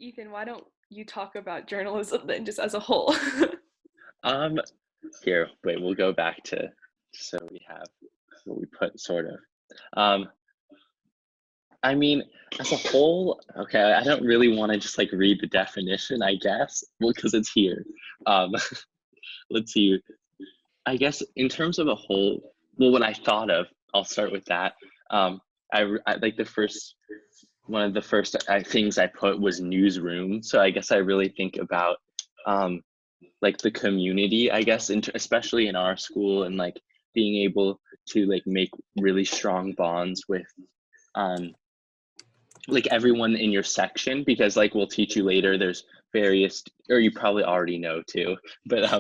Ethan, why don't you talk about journalism then, just as a whole? Um, Here, wait, we'll go back to so we have what we put sort of. Um, I mean, as a whole, okay, I don't really want to just like read the definition, I guess, well, because it's here. Um, let's see. I guess in terms of a whole, well, what I thought of, I'll start with that. Um, I like the first one of the first things I put was newsroom. So I guess I really think about um, like the community, I guess, especially in our school, and like being able to like make really strong bonds with um, like everyone in your section, because like we'll teach you later, there's various, or you probably already know too, but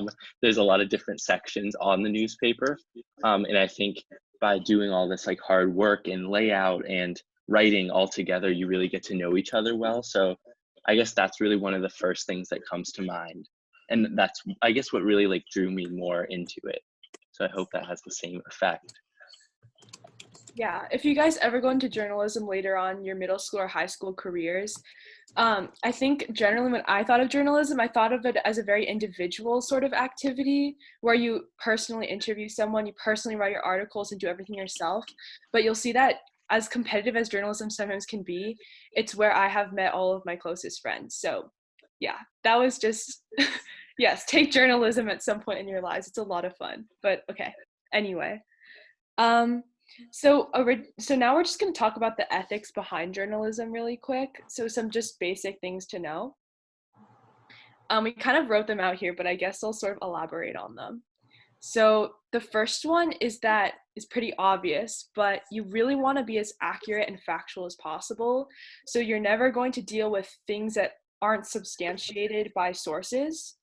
there's a lot of different sections on the newspaper. And I think by doing all this like hard work and layout and writing all together, you really get to know each other well. So I guess that's really one of the first things that comes to mind. And that's, I guess, what really like drew me more into it. So I hope that has the same effect. Yeah, if you guys ever go into journalism later on your middle school or high school careers, I think generally when I thought of journalism, I thought of it as a very individual sort of activity where you personally interview someone, you personally write your articles and do everything yourself. But you'll see that as competitive as journalism sometimes can be, it's where I have met all of my closest friends. So yeah, that was just, yes, take journalism at some point in your lives. It's a lot of fun. But okay, anyway. Um, so now we're just going to talk about the ethics behind journalism really quick. So some just basic things to know. We kind of wrote them out here, but I guess I'll sort of elaborate on them. So the first one is pretty obvious, but you really want to be as accurate and factual as possible. So you're never going to deal with things that aren't substantiated by sources.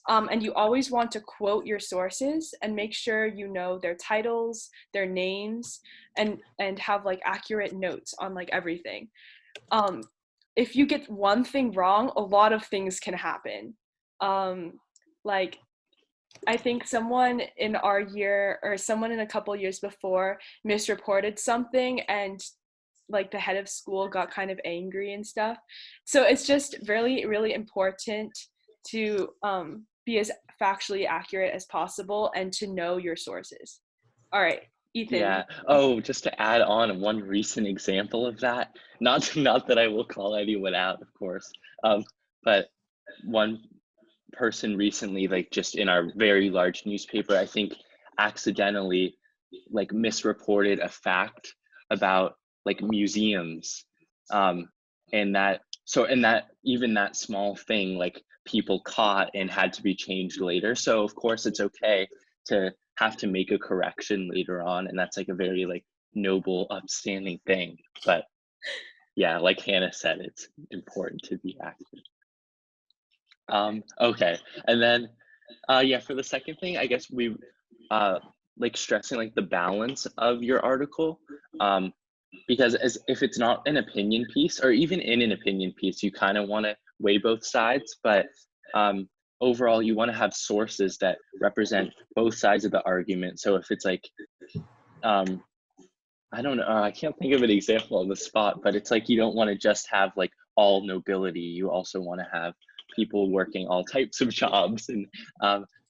And you always want to quote your sources and make sure you know their titles, their names, and have like accurate notes on like everything. Um, if you get one thing wrong, a lot of things can happen. Um, like I think someone in our year or someone in a couple years before misreported something, and like the head of school got kind of angry and stuff. So it's just really, really important to be as factually accurate as possible and to know your sources. All right, Ethan. Yeah. Oh, just to add on one recent example of that, not that I will call anyone out, of course, um, but one person recently, like just in our very large newspaper, I think accidentally like misreported a fact about like museums, um, and that even that small thing, like people caught and had to be changed later. So of course it's okay to have to make a correction later on, and that's like a very like noble, upstanding thing. But yeah, like Hannah said, it's important to be accurate. Okay, and then yeah, for the second thing, I guess we uh like stressing like the balance of your article. Um, because as if it's not an opinion piece, or even in an opinion piece, you kind of want to weigh both sides, but um overall you want to have sources that represent both sides of the argument. So if it's like um I don't know, I can't think of an example on the spot, but it's like you don't want to just have like all nobility. You also want to have people working all types of jobs, and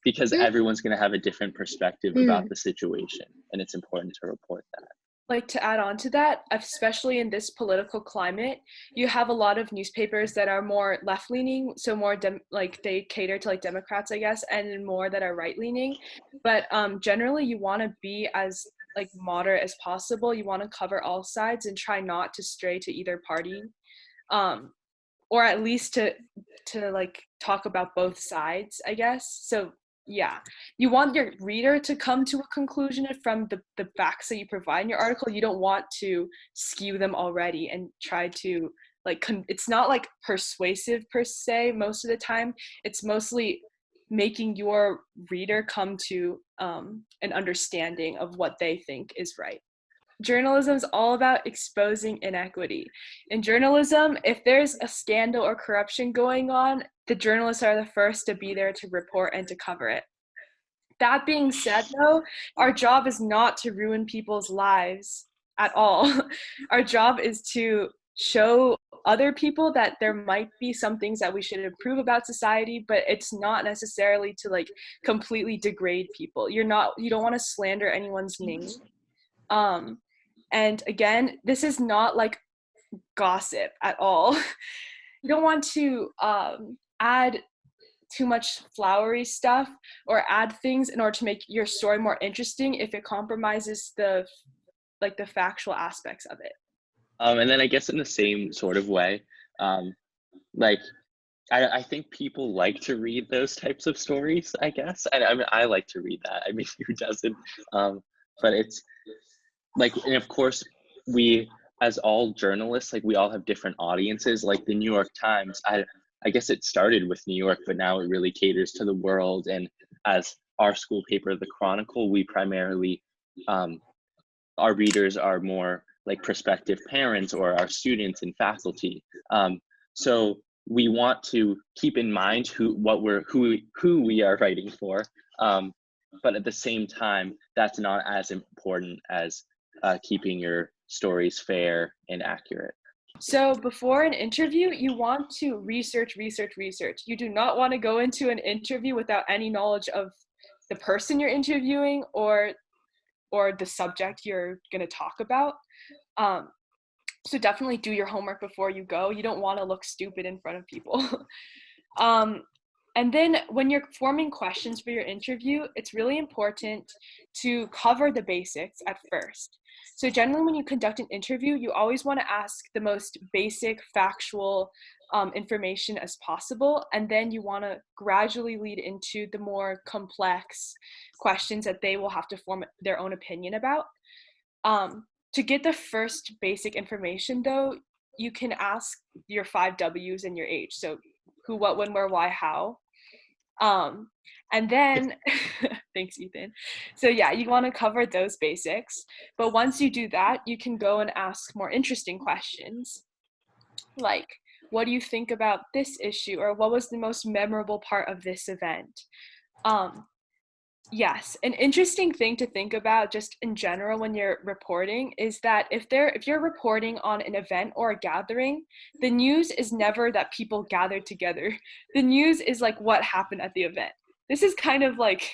because everyone's going to have a different perspective about Mm. the situation, and it's important to report that. Like to add on to that, especially in this political climate, you have a lot of newspapers that are more left leaning, so more like they cater to like Democrats, I guess, and more that are right leaning. But generally, you want to be as like moderate as possible. You want to cover all sides and try not to stray to either party, um, or at least to like talk about both sides, I guess. So yeah, you want your reader to come to a conclusion from the facts that you provide in your article. You don't want to skew them already and try to like it's not like persuasive per se most of the time. It's mostly making your reader come to an understanding of what they think is right. Journalism is all about exposing inequity. In journalism, if there's a scandal or corruption going on, the journalists are the first to be there to report and to cover it. That being said, though, our job is not to ruin people's lives at all. Our job is to show other people that there might be some things that we should improve about society, but it's not necessarily to like completely degrade people. You don't want to slander anyone's name. And again, this is not like gossip at all. You don't want to add too much flowery stuff or add things in order to make your story more interesting if it compromises the factual aspects of it. And then I guess in the same sort of way, like I think people like to read those types of stories, I guess. I mean, I like to read that. I mean, who doesn't? But it's like, and of course, we, as all journalists, like we all have different audiences. Like the New York Times, I guess it started with New York, but now it really caters to the world. And as our school paper, The Chronicle, we primarily, our readers are more like prospective parents or our students and faculty. So we want to keep in mind who we are writing for, but at the same time, that's not as important as keeping your stories fair and accurate. So before an interview, you want to research. You do not want to go into an interview without any knowledge of the person you're interviewing or the subject you're going to talk about. So definitely do your homework before you go. You don't want to look stupid in front of people. And then when you're forming questions for your interview, it's really important to cover the basics at first. So generally when you conduct an interview, you always want to ask the most basic factual information as possible. And then you want to gradually lead into the more complex questions that they will have to form their own opinion about. To get the first basic information though, you can ask your 5 W's and your age. So who, what, when, where, why, how. And then, thanks, Ethan. So yeah, you want to cover those basics. But once you do that, you can go and ask more interesting questions. Like, what do you think about this issue? Or what was the most memorable part of this event? Yes, an interesting thing to think about just in general when you're reporting is that if you're reporting on an event or a gathering, the news is never that people gathered together. The news is like what happened at the event. This is kind of like,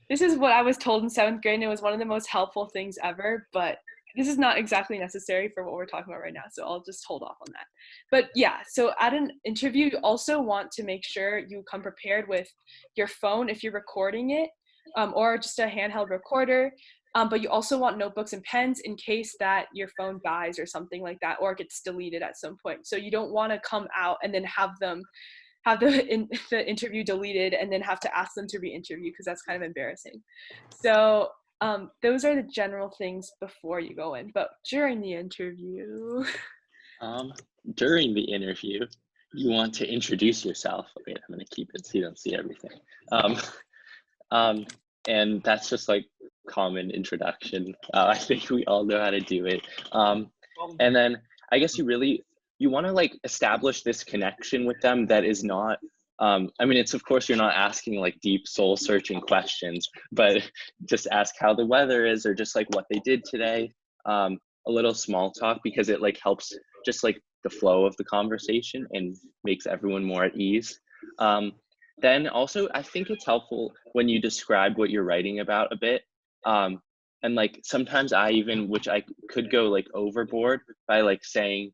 this is what I was told in 7th grade, and it was one of the most helpful things ever, but this is not exactly necessary for what we're talking about right now, so I'll just hold off on that. But yeah, so at an interview, you also want to make sure you come prepared with your phone if you're recording it, or just a handheld recorder, but you also want notebooks and pens in case that your phone dies or something like that, or gets deleted at some point. So you don't want to come out and then have the interview deleted and then have to ask them to re-interview, because that's kind of embarrassing. So those are the general things before you go in, but during the interview. During the interview, you want to introduce yourself. Wait, I'm going to keep it so you don't see everything. And that's just like common introduction. I think we all know how to do it. And then I guess you want to like establish this connection with them that is not, I mean, it's of course you're not asking like deep soul searching questions, but just ask how the weather is or just like what they did today. A little small talk, because it like helps just like the flow of the conversation and makes everyone more at ease. Then also, I think it's helpful when you describe what you're writing about a bit. And like sometimes which I could go like overboard by like saying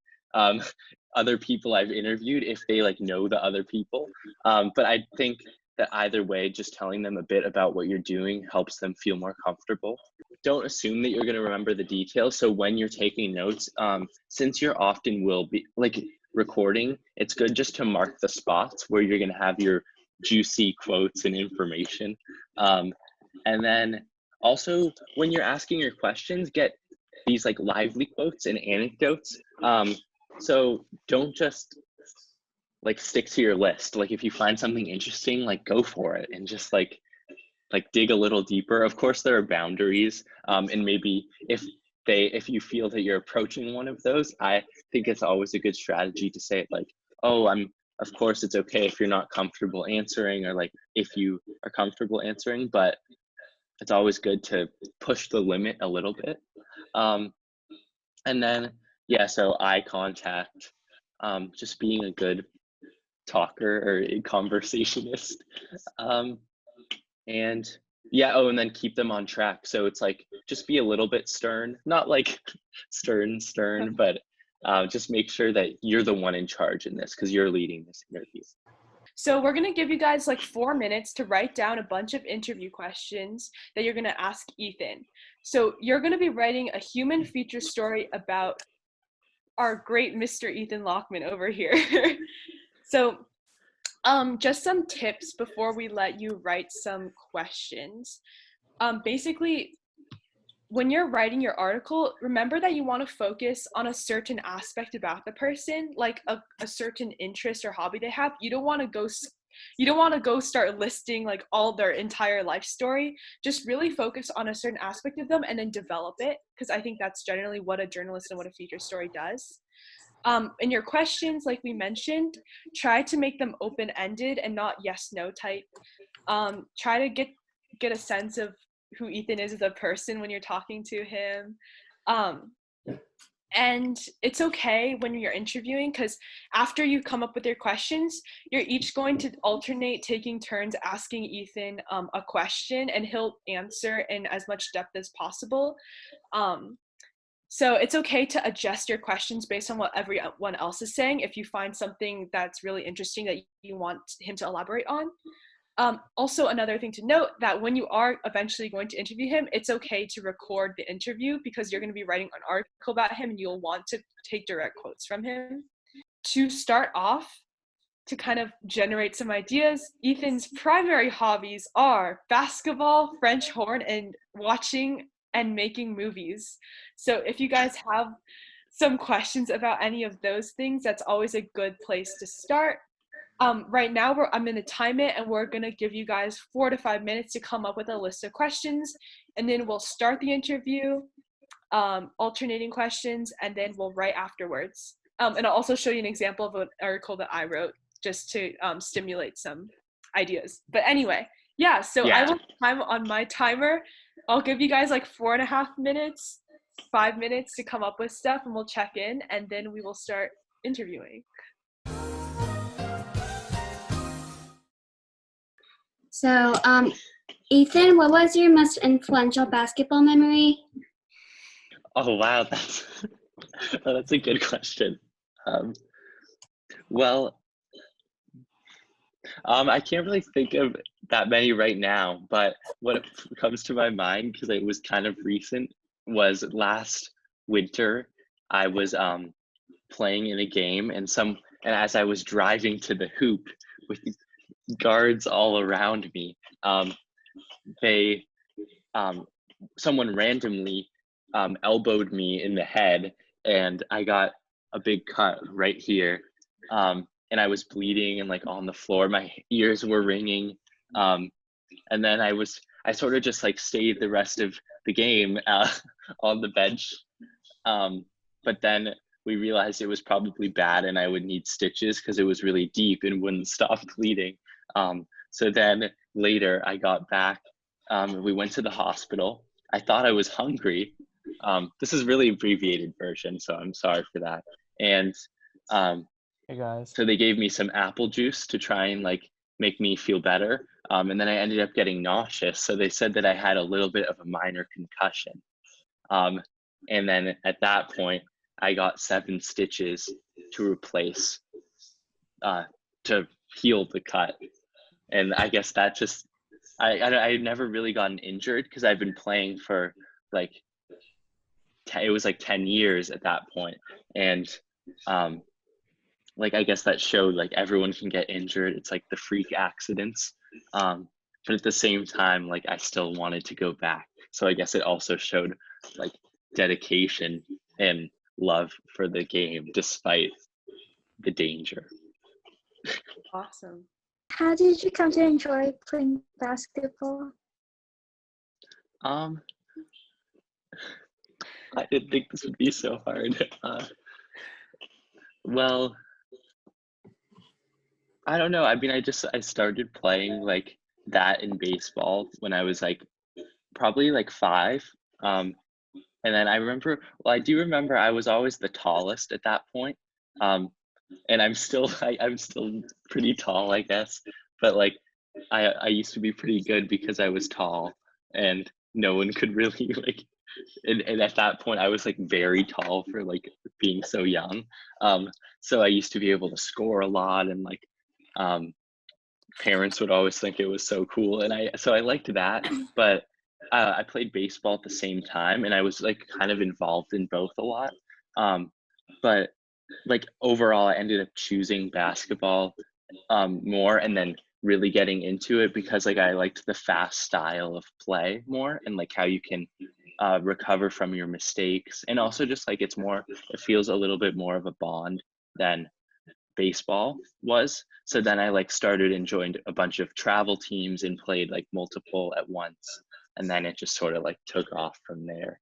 other people I've interviewed if they like know the other people. But I think that either way, just telling them a bit about what you're doing helps them feel more comfortable. Don't assume that you're going to remember the details. So when you're taking notes, since you're often will be like recording, it's good just to mark the spots where you're going to have your juicy quotes and information. And then also when you're asking your questions, get these like lively quotes and anecdotes. So don't just like stick to your list. Like if you find something interesting, like go for it and just like dig a little deeper. Of course there are boundaries, and maybe if you feel that you're approaching one of those, I think it's always a good strategy to say like, oh, of course it's okay if you're not comfortable answering, or like if you are comfortable answering, but it's always good to push the limit a little bit. And then, yeah, so eye contact, just being a good talker or a conversationist. Um, and yeah, oh, and then keep them on track. So it's like just be a little bit stern, not like stern, but just make sure that you're the one in charge in this because you're leading this interview. So we're gonna give you guys like 4 minutes to write down a bunch of interview questions that you're gonna ask Ethan. So you're gonna be writing a human feature story about our great Mr. Ethan Lachman over here. So just some tips before we let you write some questions. Basically, when you're writing your article, remember that you want to focus on a certain aspect about the person, like a certain interest or hobby they have. You don't want to go start listing like all their entire life story. Just really focus on a certain aspect of them and then develop it, because I think that's generally what a journalist and what a feature story does. In your questions, like we mentioned, try to make them open-ended and not yes/no type. Try to get a sense of who Ethan is as a person when you're talking to him. And it's okay when you're interviewing, because after you come up with your questions, you're each going to alternate taking turns asking Ethan a question, and he'll answer in as much depth as possible. So it's okay to adjust your questions based on what everyone else is saying if you find something that's really interesting that you want him to elaborate on. Also, another thing to note, that when you are eventually going to interview him, it's okay to record the interview, because you're going to be writing an article about him and you'll want to take direct quotes from him. To start off, to kind of generate some ideas, Ethan's primary hobbies are basketball, French horn, and watching and making movies. So if you guys have some questions about any of those things, that's always a good place to start. Right now, I'm going to time it, and we're going to give you guys 4 to 5 minutes to come up with a list of questions, and then we'll start the interview, alternating questions, and then we'll write afterwards. And I'll also show you an example of an article that I wrote just to stimulate some ideas. But anyway, yeah, so I will time on my timer. I'll give you guys like 4.5 minutes, 5 minutes to come up with stuff, and we'll check in, and then we will start interviewing. So, Ethan, what was your most influential basketball memory? Oh wow, that's a good question. Well, I can't really think of that many right now, but what comes to my mind, because it was kind of recent, was last winter. I was playing in a game, and as I was driving to the hoop with guards all around me, someone randomly elbowed me in the head, and I got a big cut right here, and I was bleeding and like on the floor. My ears were ringing, and then I sort of just like stayed the rest of the game on the bench, but then we realized it was probably bad and I would need stitches because it was really deep and wouldn't stop bleeding. So then later I got back, we went to the hospital. I thought I was hungry. This is really abbreviated version, so I'm sorry for that. And Hey guys. so they gave me some apple juice to try and like make me feel better. And then I ended up getting nauseous. So they said that I had a little bit of a minor concussion. And then at that point, I got 7 stitches to replace, to heal the cut. And I guess that just, I never really gotten injured because I've been playing for like, it was like 10 years at that point. And like, I guess that showed like everyone can get injured. It's like the freak accidents. But at the same time, like I still wanted to go back. So I guess it also showed like dedication and love for the game despite the danger. Awesome. How did you come to enjoy playing basketball? I didn't think this would be so hard. Well, I don't know. I mean, I started playing like that in baseball when I was like probably like 5. And then I do remember I was always the tallest at that point. and I'm still pretty tall, I guess. But like I used to be pretty good because I was tall, and no one could really like. And at that point, I was like very tall for like being so young. So I used to be able to score a lot, and like um, parents would always think it was so cool, and I liked that. But I played baseball at the same time, and I was like kind of involved in both a lot. Um, but like overall, I ended up choosing basketball more, and then really getting into it because like I liked the fast style of play more, and like how you can recover from your mistakes, and also just like it feels a little bit more of a bond than baseball was. So then I like started and joined a bunch of travel teams and played like multiple at once, and then it just sort of like took off from there.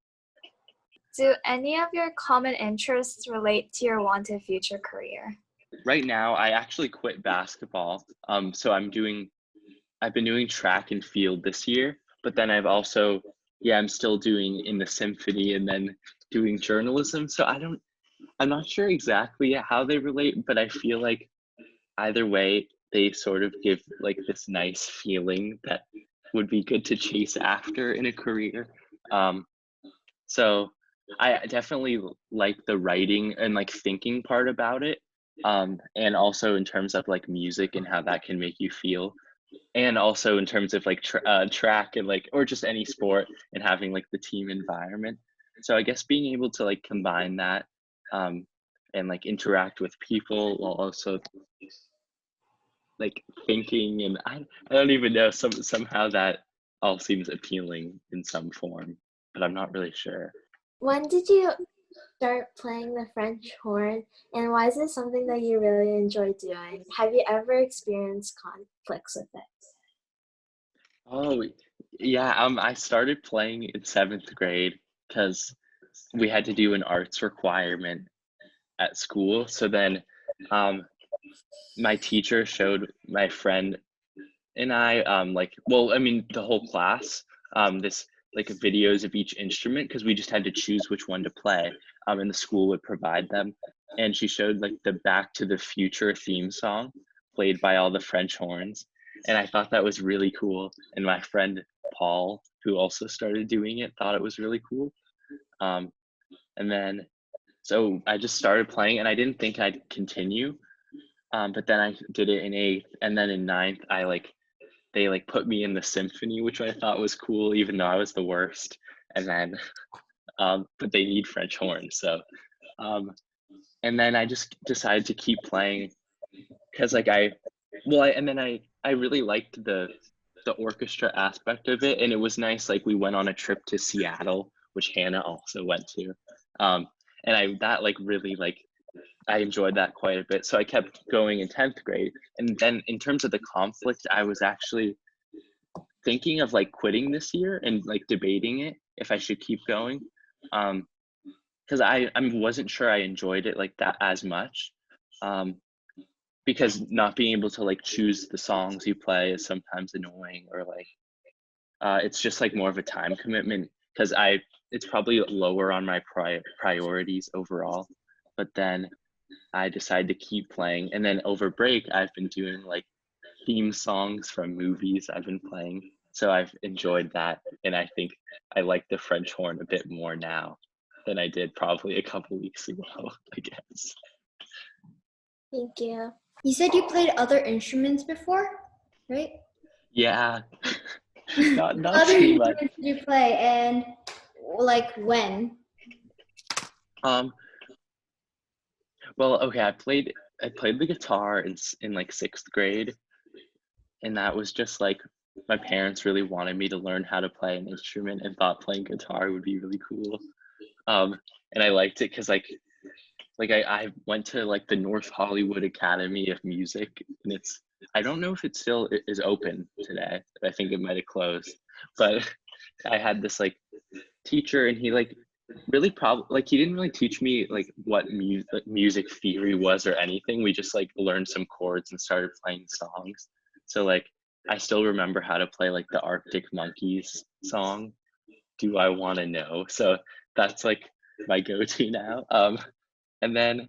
Do any of your common interests relate to your wanted future career? Right now I actually quit basketball, so I've been doing track and field this year, but then I'm still doing in the symphony and then doing journalism. So I'm not sure exactly how they relate, but I feel like either way, they sort of give like this nice feeling that would be good to chase after in a career. Um, so I definitely like the writing and like thinking part about it. And also in terms of like music and how that can make you feel, and also in terms of like track and like or just any sport and having like the team environment. So I guess being able to like combine that um and like interact with people while also like thinking, and I don't even know, somehow that all seems appealing in some form, but I'm not really sure. When did you start playing the French horn, and why is it something that you really enjoy doing? Have you ever experienced conflicts with it? Oh yeah, I started playing in 7th grade because we had to do an arts requirement at school. So then um, my teacher showed my friend and I like, well, I mean the whole class this like videos of each instrument because we just had to choose which one to play, and the school would provide them. And she showed like the Back to the Future theme song played by all the French horns, and I thought that was really cool. And my friend Paul, who also started doing it, thought it was really cool. Um, and then so I just started playing, and I didn't think I'd continue. But then I did it in 8th, and then in 9th, they like put me in the symphony, which I thought was cool, even though I was the worst. And then, but they need French horns, so and then I just decided to keep playing because like I really liked the orchestra aspect of it, and it was nice. Like we went on a trip to Seattle, which Hannah also went to, and I that like really like I enjoyed that quite a bit. So I kept going in 10th grade. And then in terms of the conflict, I was actually thinking of like quitting this year and like debating it if I should keep going. Because I wasn't sure I enjoyed it like that as much. Because not being able to like choose the songs you play is sometimes annoying, or like it's just like more of a time commitment because it's probably lower on my priorities overall. But then I decided to keep playing. And then over break, I've been doing like theme songs from movies I've been playing. So I've enjoyed that. And I think I like the French horn a bit more now than I did probably a couple weeks ago, I guess. Thank you. You said you played other instruments before, right? Yeah, not Other too much. instruments did you play, and like when? Well, okay, I played the guitar in like 6th grade, and that was just like my parents really wanted me to learn how to play an instrument and thought playing guitar would be really cool. And I liked it because I went to like the North Hollywood Academy of Music, and I don't know if it still is open today. I think it might have closed, but I had this like teacher, and he like really he didn't really teach me like what music theory was or anything. We just like learned some chords and started playing songs. So like I still remember how to play like the Arctic Monkeys song, Do I Want to Know? So that's like my go-to now. And then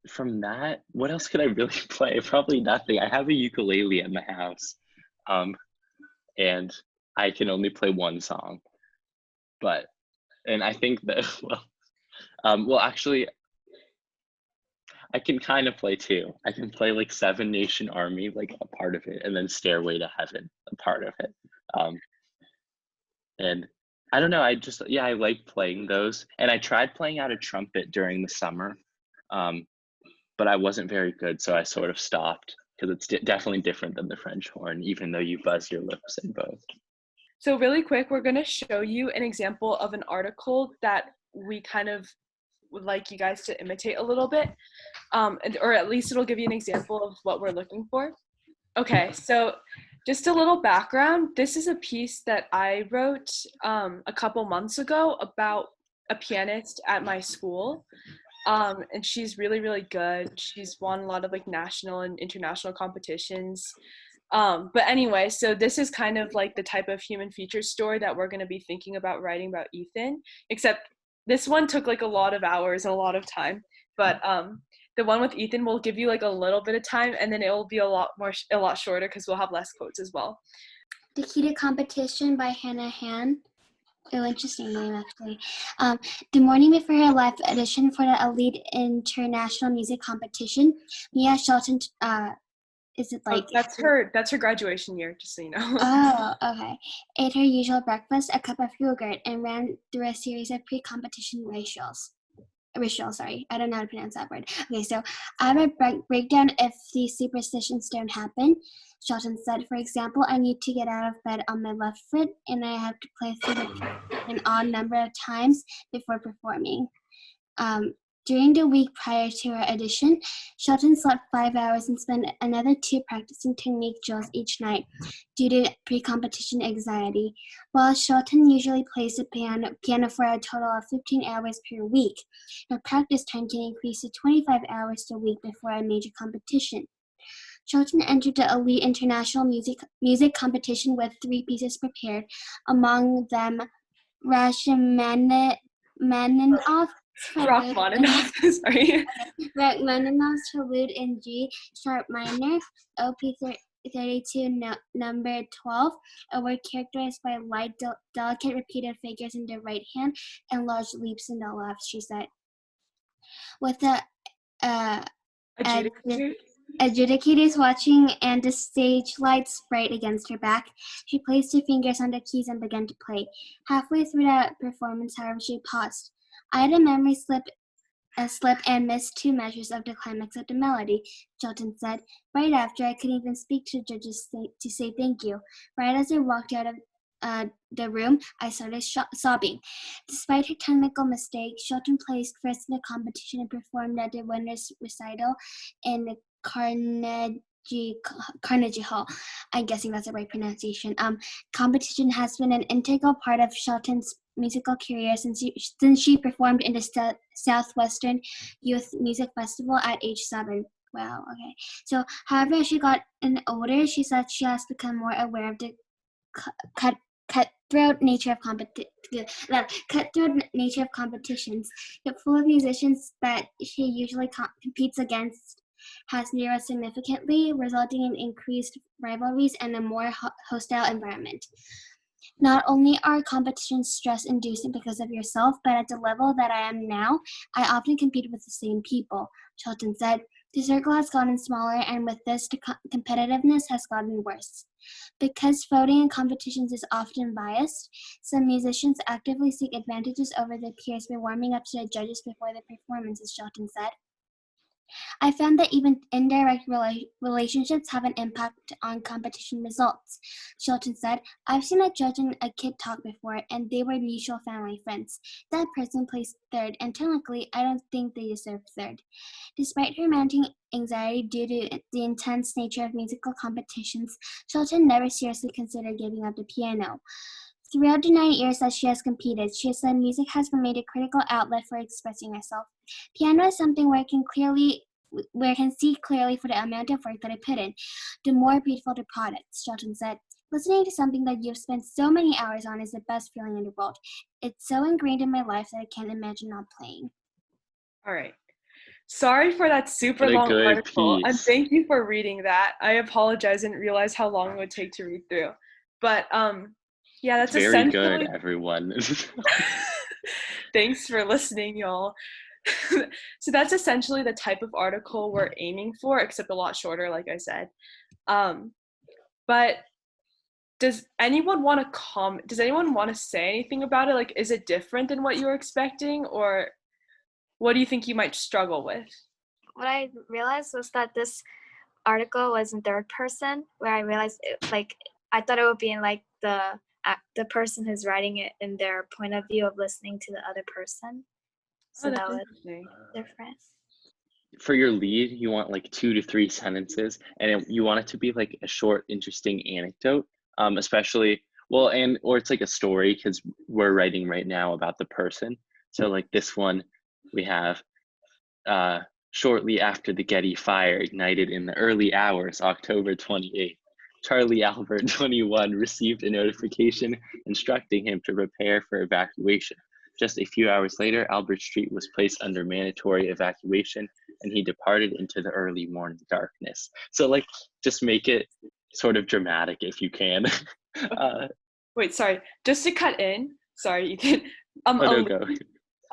from that, what else could I really play? Probably nothing. I have a ukulele at my house, and I can only play one song. And I think that well, actually, I can kind of play two. I can play like Seven Nation Army, like a part of it, and then Stairway to Heaven, a part of it. Um, and I don't know. I like playing those. And I tried playing out a trumpet during the summer, but I wasn't very good, so I sort of stopped because it's definitely different than the French horn, even though you buzz your lips in both. So really quick, we're going to show you an example of an article that we kind of would like you guys to imitate a little bit, or at least it'll give you an example of what we're looking for. Okay, so just a little background. This is a piece that I wrote a couple months ago about a pianist at my school. And she's really, really good. She's won a lot of like national and international competitions. But anyway, so this is kind of like the type of human features story that we're going to be thinking about writing about Ethan, except this one took like a lot of hours and a lot of time. But the one with Ethan will give you like a little bit of time, and then it will be a lot shorter because we'll have less quotes as well. The Key to Competition by Hannah Han. Oh, interesting name, actually. The morning before her live audition for the Elite International Music Competition, Mia Shelton, is it like... Oh, that's her graduation year, just so you know. Oh, okay. Ate her usual breakfast, a cup of yogurt, and ran through a series of pre-competition rituals. Sorry, I don't know how to pronounce that word. Okay, so I have a breakdown if these superstitions don't happen. Shelton said, for example, I need to get out of bed on my left foot, and I have to play through the piece an odd number of times before performing. During the week prior to her audition, Shelton slept 5 hours and spent another 2 practicing technique drills each night due to pre-competition anxiety. While Shelton usually plays the piano for a total of 15 hours per week, her practice time can increase to 25 hours a week before a major competition. Shelton entered the Elite International Music Competition with 3 pieces prepared, among them Rachmaninoff. Rachmaninoff, sorry. Rachmaninoff's Prelude in G sharp minor, OP 32, number 12, a work characterized by light, delicate repeated figures in the right hand and large leaps in the left, she said. With the adjudicators watching and the stage lights bright against her back, she placed her fingers on the keys and began to play. Halfway through the performance, however, she paused. I had a memory slip and missed 2 measures of the climax of the melody, Shelton said. Right after, I couldn't even speak to the judges to say thank you. Right as I walked out of the room, I started sobbing. Despite her technical mistake, Shelton placed first in the competition and performed at the winner's recital in the Carnegie Hall. I'm guessing that's the right pronunciation. Competition has been an integral part of Shelton's musical career since she performed in the Southwestern Youth Music Festival at age 7. Wow, okay. So, however, as she got older, she said she has become more aware of the cutthroat nature of competitions. The pool of musicians that she usually competes against has narrowed significantly, resulting in increased rivalries and a more hostile environment. Not only are competitions stress-inducing because of yourself, but at the level that I am now, I often compete with the same people, Shelton said. The circle has gotten smaller, and with this, the competitiveness has gotten worse. Because voting in competitions is often biased, some musicians actively seek advantages over their peers by warming up to the judges before the performances, Shelton said. I found that even indirect relationships have an impact on competition results, Shelton said. I've seen a judge and a kid talk before, and they were mutual family friends. That person placed 3rd, and technically, I don't think they deserved 3rd. Despite her mounting anxiety due to the intense nature of musical competitions, Shelton never seriously considered giving up the piano. Throughout the 9 years that she has competed, she has said music has remained a critical outlet for expressing herself. Piano is something where I can see clearly for the amount of work that I put in, the more beautiful the product, Shelton said. Listening to something that you've spent so many hours on is the best feeling in the world. It's so ingrained in my life that I can't imagine not playing. All right. Sorry for that super What a long good article, and piece. thank you for reading that. I apologize, I didn't realize how long it would take to read through. But yeah, It's that's very good, essentially. everyone. Thanks for listening, y'all. So that's essentially the type of article we're aiming for, except a lot shorter, like I said. But does anyone want to say anything about it? Like, is it different than what you were expecting, or what do you think you might struggle with? What I realized was that this article was in third person, where I realized I thought it would be in like the person who's writing it in their point of view of listening to the other person. So That's that was interesting. different. For your lead, you want like 2 to 3 sentences, and you want it to be like a short, interesting anecdote, especially, or it's like a story, because we're writing right now about the person. So like this one, we have, shortly after the Getty fire ignited in the early hours, October 28th, Charlie Albert, 21, received a notification instructing him to prepare for evacuation. Just a few hours later, Albert Street was placed under mandatory evacuation, and he departed into the early morning darkness. So like, just make it sort of dramatic if you can. Wait, sorry. Just to cut in. Sorry, Ethan. No, go.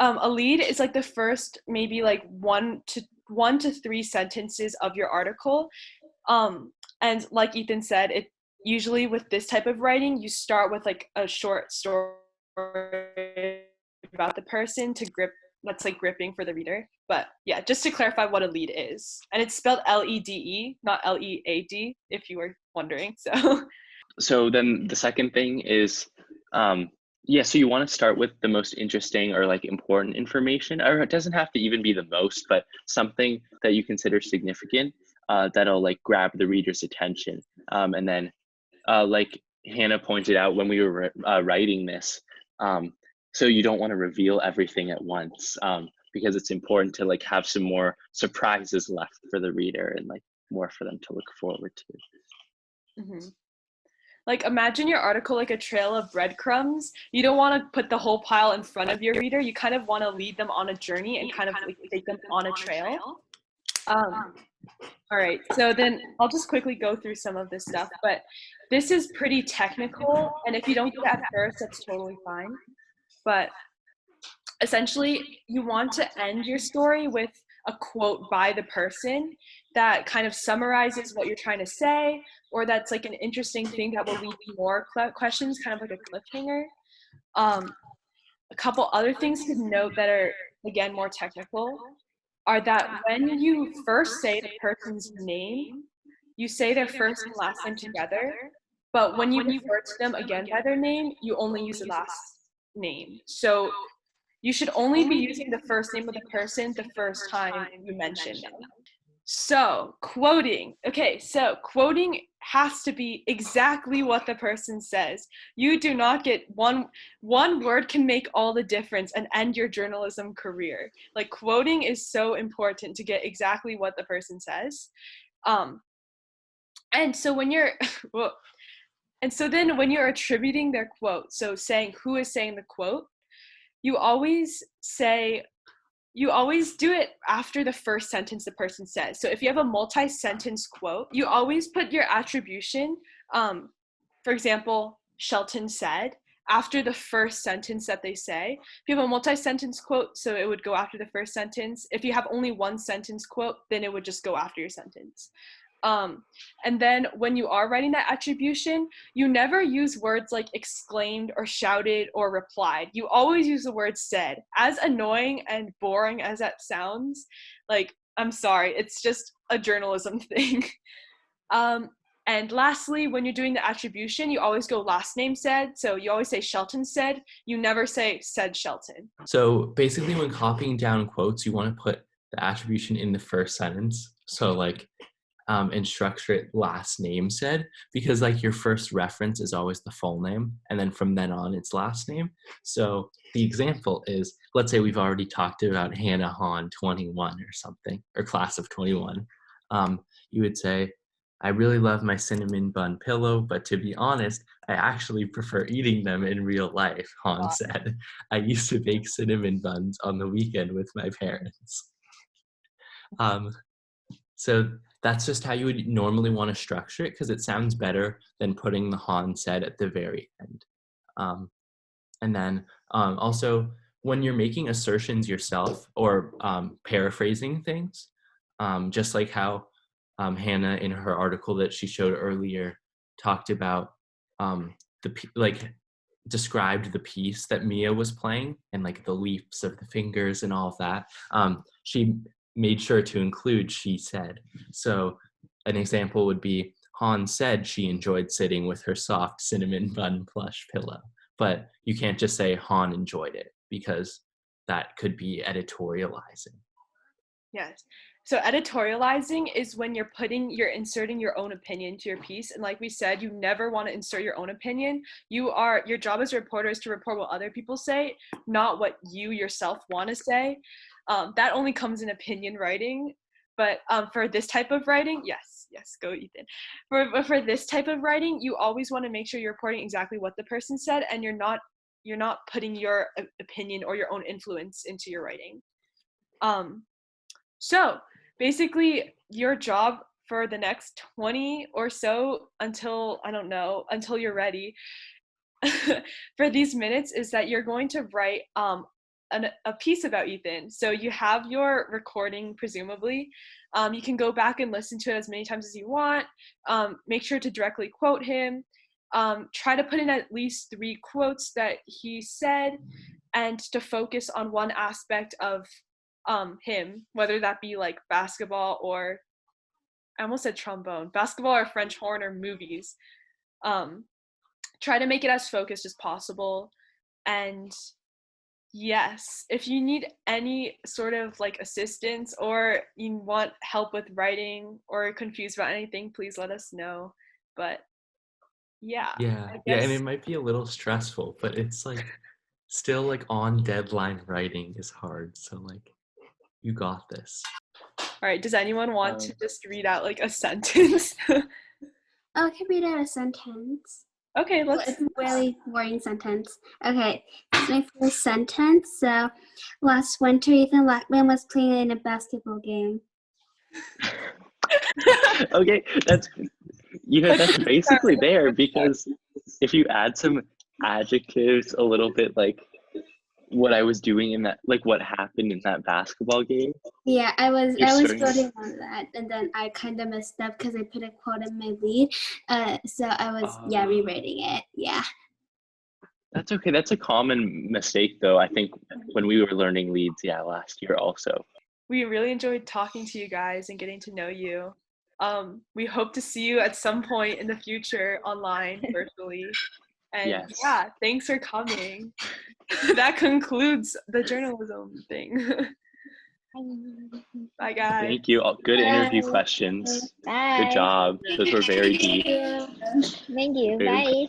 A lead is like the first maybe like one to three sentences of your article. And like Ethan said, it usually with this type of writing, you start with like a short story about the person that's like gripping for the reader. But yeah, just to clarify what a lead is. And it's spelled L-E-D-E, not L-E-A-D, if you were wondering. So then the second thing is, so you want to start with the most interesting or like important information, or it doesn't have to even be the most, but something that you consider significant, that'll like grab the reader's attention. And then like Hannah pointed out when we were writing this, so you don't want to reveal everything at once, because it's important to like have some more surprises left for the reader and like more for them to look forward to. Mm-hmm. Like, imagine your article like a trail of breadcrumbs. You don't want to put the whole pile in front of your reader. You kind of want to lead them on a journey and kind of like take them on a trail. All right, so then I'll just quickly go through some of this stuff, but this is pretty technical, and if you don't get it at first, that's totally fine. But essentially, you want to end your story with a quote by the person that kind of summarizes what you're trying to say, or that's like an interesting thing that will lead to more questions, kind of like a cliffhanger. A couple other things to note that are, again, more technical are that when you first say the person's name, you say their first and last name together, but when you refer to them again by their name, you only use the last name. So you should only be using the first name of the person the first time you mention them. So quoting. Okay, so quoting has to be exactly what the person says. You do not get one word can make all the difference and end your journalism career. Like, quoting is so important to get exactly what the person says. And so when you're then when you're attributing their quote, so saying who is saying the quote, you always do it after the first sentence the person says. So if you have a multi-sentence quote, you always put your attribution, for example, Shelton said, after the first sentence that they say. If you have a multi-sentence quote, so it would go after the first sentence. If you have only one sentence quote, then it would just go after your sentence. And then when you are writing that attribution, you never use words like exclaimed or shouted or replied. You always use the word said. As annoying and boring as that sounds, like, I'm sorry, it's just a journalism thing. And lastly, when you're doing the attribution, you always go last name said. So you always say Shelton said. You never say said Shelton. So basically, when copying down quotes, you want to put the attribution in the first sentence. So like, and structure it last name said, because like your first reference is always the full name, and then from then on it's last name. So the example is, let's say we've already talked about Hannah Hahn 21 or something, or class of 21. You would say, I really love my cinnamon bun pillow, but to be honest, I actually prefer eating them in real life, Hahn said. I used to bake cinnamon buns on the weekend with my parents. So that's just how you would normally want to structure it, because it sounds better than putting the Han said at the very end. And then also, when you're making assertions yourself or paraphrasing things, just like how Hannah in her article that she showed earlier talked about described the piece that Mia was playing and like the leaps of the fingers and all of that. She made sure to include she said. So an example would be Han said she enjoyed sitting with her soft cinnamon bun plush pillow. But you can't just say Han enjoyed it, because that could be editorializing. Yes. So editorializing is when you're inserting your own opinion to your piece. And like we said, you never want to insert your own opinion. Your job as a reporter is to report what other people say, not what you yourself want to say. That only comes in opinion writing. But for this type of writing, yes, go Ethan. For this type of writing, you always want to make sure you're reporting exactly what the person said, and you're not putting your opinion or your own influence into your writing. So basically, your job for the next 20 or so until you're ready for these minutes is that you're going to write a piece about Ethan. So you have your recording, presumably. You can go back and listen to it as many times as you want. Make sure to directly quote him. Try to put in at least 3 quotes that he said, and to focus on one aspect of him, whether that be like basketball or, I almost said trombone, basketball or French horn or movies. Try to make it as focused as possible. And yes, if you need any sort of like assistance or you want help with writing or confused about anything, please let us know. But yeah, and it might be a little stressful, but it's like still like on deadline writing is hard. So like, you got this. All right, does anyone want to just read out like a sentence? I can read out a sentence. Okay, It's a really boring sentence. Okay, this is my first sentence. So, last winter, Ethan Lachman was playing in a basketball game. Okay, that's basically there, because if you add some adjectives a little bit, like what I was doing in that, like what happened in that basketball game. Yeah, I was voting on that, and then I kind of messed up because I put a quote in my lead. So I was rewriting it. Yeah. That's okay. That's a common mistake, though. I think when we were learning leads, last year also. We really enjoyed talking to you guys and getting to know you. We hope to see you at some point in the future online, virtually. And thanks for coming. That concludes the journalism thing. Bye, guys. Thank you. Good interview questions. Bye. Good job. Those were very deep. Thank you. Bye.